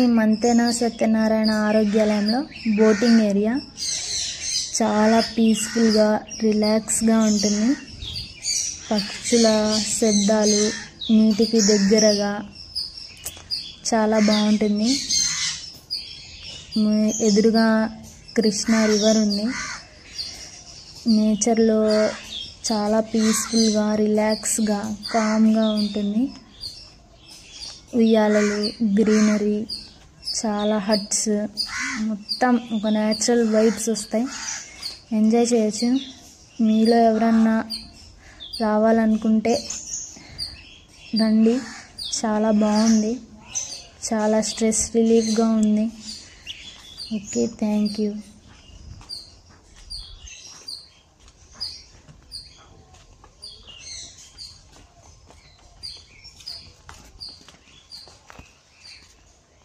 Manthena Satyanarayana ఆరోగ్యాలయంలో boating area చాలా పీస్ఫుల్గా రిలాక్స్గా ఉంటుంది. పక్షుల శబ్దాలు నీటికి దగ్గరగా చాలా బాగుంటుంది. ఎదురుగా కృష్ణా రివర్ ఉంది. నేచర్లో చాలా పీస్ఫుల్గా రిలాక్స్గా కామ్గా ఉంటుంది. ఉయ్యాలలు, గ్రీనరీ, చాలా హట్స్, మొత్తం ఒక న్యాచురల్ వైబ్స్ వస్తాయి. ఎంజాయ్ చేయొచ్చు. మీలో ఎవరన్నా రావాలనుకుంటే రండి. చాలా బాగుంది. చాలా స్ట్రెస్ రిలీఫ్గా ఉంది. Okay, thank you.